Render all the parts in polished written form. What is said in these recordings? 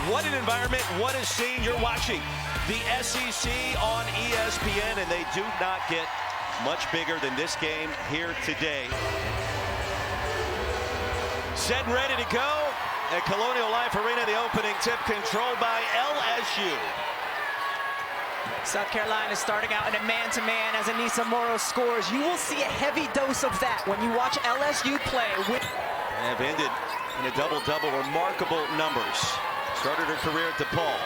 What an environment, what a scene. You're watching the SEC on ESPN, and they do not get much bigger than this game here today. Set and ready to go at Colonial Life Arena. The opening tip controlled by LSU. South Carolina starting out in a man-to-man as Anissa Morrow scores. You will see a heavy dose of that when you watch LSU play. Have ended in a double-double, remarkable numbers. Started her career at DePaul.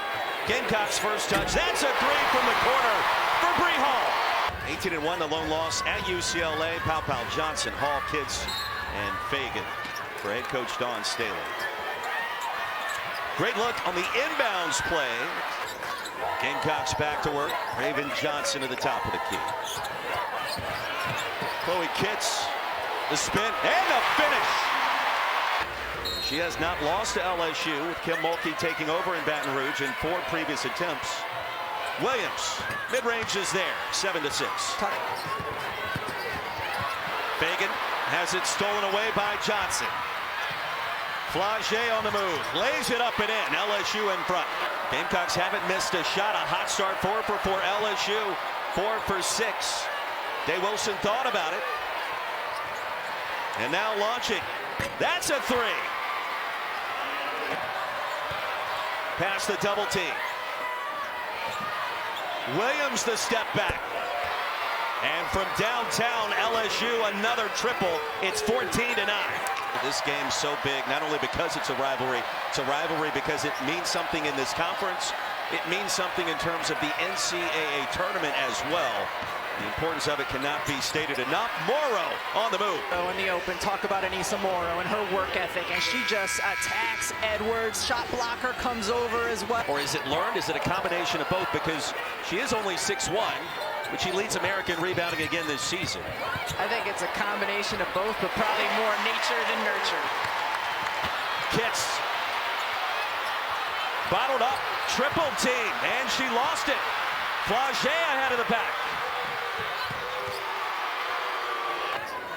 Gamecocks first touch. That's a three from the corner for Bree Hall. 18-1, the lone loss at UCLA. Pow Johnson, Hall, Kitts, and Fagan for head coach Dawn Staley. Great look on the inbounds play. Gamecocks back to work. Raven Johnson at the top of the key. Chloe Kitts, the spin, and the finish. She has not lost to LSU, with Kim Mulkey taking over in Baton Rouge in 4 previous attempts. Williams, mid-range is there, 7-6. Fagan has it stolen away by Johnson. Flage on the move, lays it up and in. LSU in front. Gamecocks haven't missed a shot. A hot start, 4 for 4. LSU 4 for 6. Day Wilson thought about it, and now launching. That's a 3. Past the double team. Williams the step back. And from downtown LSU, another triple. It's 14-9. This game's so big, not only because it's a rivalry because it means something in this conference. It means something in terms of the NCAA tournament as well. The importance of it cannot be stated enough. Morrow on the move. In the open, talk about Anissa Morrow and her work ethic, and she just attacks Edwards. Shot blocker comes over as well. Or is it learned? Is it a combination of both? Because she is only 6'1", but she leads American rebounding again this season. I think it's a combination of both, but probably more nature than nurture. Kitts. Bottled up, triple team, and she lost it. Flage ahead of the back.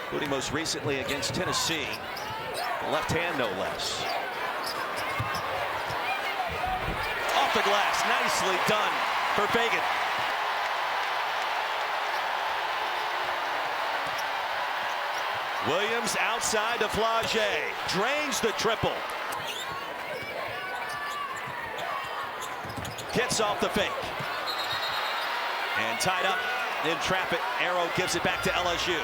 Including most recently against Tennessee. The left hand, no less. Off the glass, nicely done for Fagan. Williams outside to Flage. Drains the triple. Gets off the fake. And tied up in traffic. Arrow gives it back to LSU.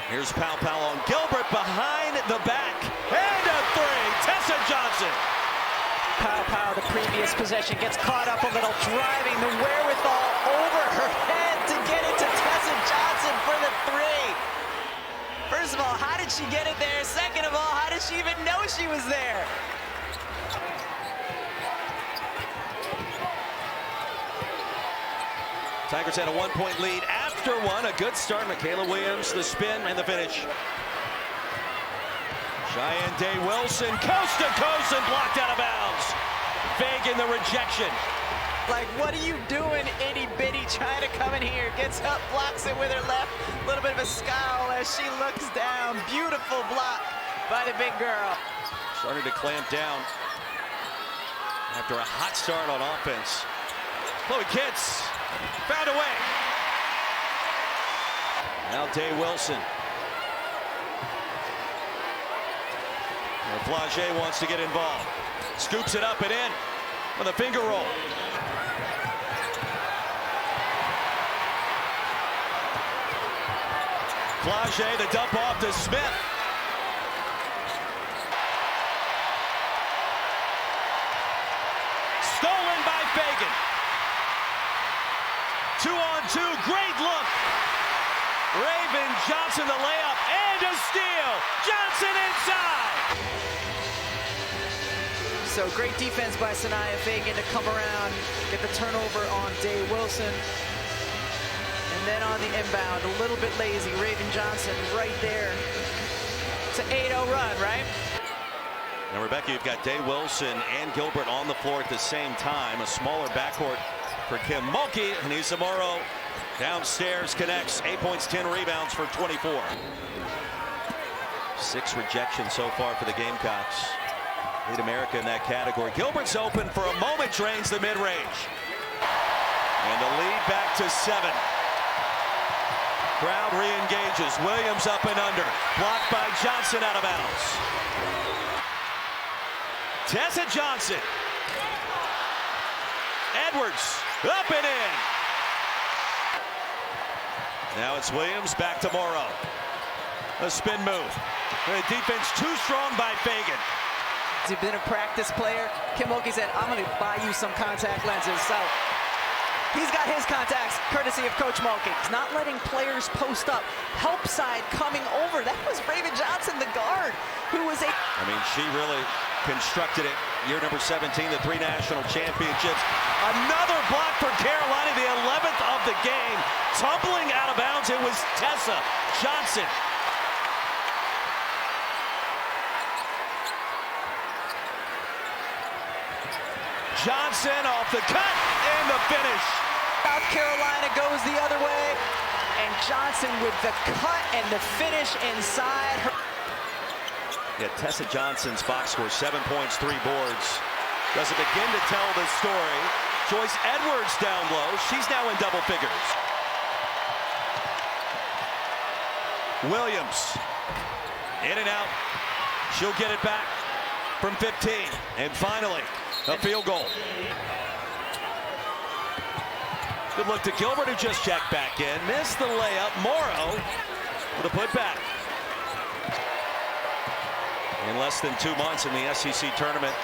Here's Pow on Gilbert behind the back. And a 3. Tessa Johnson. Pow, the previous possession, gets caught up a little, driving the wherewithal over her head to get it to Tessa Johnson for the 3. First of all, how did she get it there? Second of all, how did she even know she was there? Tigers had a 1-point lead after one. A good start. Michaela Williams, the spin and the finish. Cheyenne Day Wilson, coast to coast and blocked out of bounds. Fagan the rejection. Like, what are you doing, itty bitty, trying to come in here? Gets up, blocks it with her left. A little bit of a scowl as she looks down. Beautiful block by the big girl. Started to clamp down after a hot start on offense. Chloe Kitts found a way. Now Day Wilson. Flage wants to get involved. Scoops it up and in with a finger roll. Flage, the dump off to Smith. Stolen by Fagan. 2-on-2, great look. Raven Johnson the layup and a steal. Johnson inside. So great defense by Sanaya Fagan to come around, get the turnover on Day Wilson. And then on the inbound, a little bit lazy, Raven Johnson right there. It's an 8-0 run, right? Now, Rebecca, you've got Day Wilson and Gilbert on the floor at the same time. A smaller backcourt for Kim Mulkey. And Anissa Morrow downstairs connects. 8 points, 10 rebounds for 24. 6 rejections so far for the Gamecocks. Lead America in that category. Gilbert's open for a moment, drains the mid-range. And the lead back to 7. Crowd re-engages. Williams up and under. Blocked by Johnson, out of bounds. Tessa Johnson. Edwards up and in. Now it's Williams, back to Morrow. A spin move. The defense too strong by Fagan. He's been a practice player. Kim Mulkey said, I'm going to buy you some contact lenses. So he's got his contacts, courtesy of Coach Mulkey. He's not letting players post up. Help side coming over. That was Raven Johnson, the guard, who was a... I mean, she really constructed it. Year number 17, the 3 national championships. Another block for Carolina, the 11th of the game. Tumbling out of bounds, it was Tessa Johnson. Johnson off the cut and the finish. South Carolina goes the other way, and Johnson with the cut and the finish inside her. Yeah, Tessa Johnson's box score, 7 points, 3 boards. Doesn't begin to tell the story. Joyce Edwards down low. She's now in double figures. Williams in and out. She'll get it back from 15. And finally, a field goal. Good look to Gilbert, who just checked back in. Missed the layup. Morrow with a putback. In less than 2 months in the SEC tournament.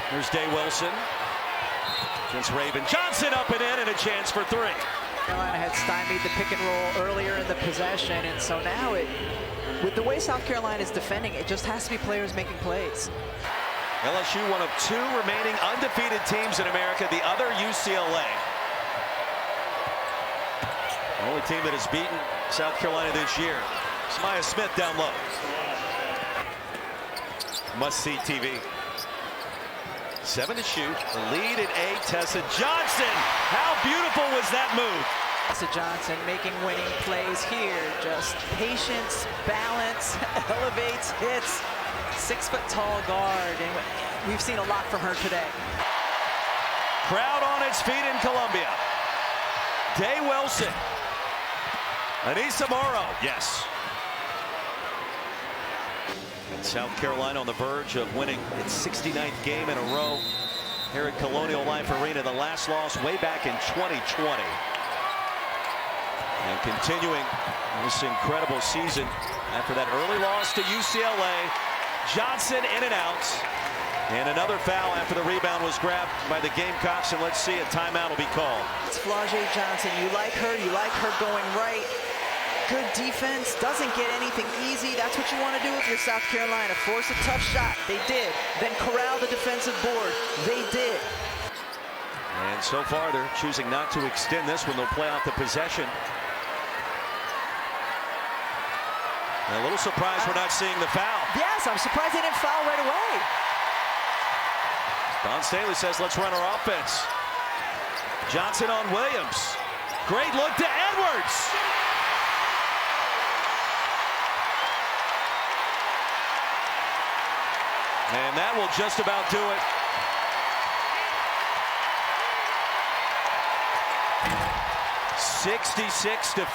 Here's Day Wilson against Raven Johnson, up and in, and a chance for 3. Carolina had stymied the pick and roll earlier in the possession, and so now with the way South Carolina is defending, it just has to be players making plays. LSU, one of 2 remaining undefeated teams in America, the other UCLA. The only team that has beaten South Carolina this year. Smyah Smith down low. Must-see TV. 7 to shoot. The lead at 8. Tessa Johnson. How beautiful was that move? Tessa Johnson making winning plays here. Just patience, balance, elevates, hits. 6-foot-tall guard, and we've seen a lot from her today. Crowd on its feet in Columbia. Day Wilson. Anissa Morrow. Yes. South Carolina on the verge of winning its 69th game in a row here at Colonial Life Arena. The last loss way back in 2020. And continuing this incredible season after that early loss to UCLA. Johnson in and out. And another foul after the rebound was grabbed by the Gamecocks. And let's see, a timeout will be called. It's Flau'jae Johnson. You like her going right. Good defense, doesn't get anything easy. That's what you want to do if you're South Carolina. Force a tough shot. They did. Then corral the defensive board. They did. And so far, they're choosing not to extend this when they'll play out the possession. And a little surprised we're not seeing the foul. Yes, I'm surprised they didn't foul right away. Don Staley says, let's run our offense. Johnson on Williams. Great look to Edwards. And that will just about do it. (66-56)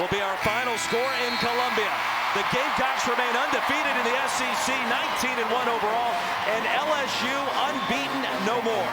will be our final score in Columbia. The Gamecocks remain undefeated in the SEC, 19-1 overall, and LSU unbeaten no more.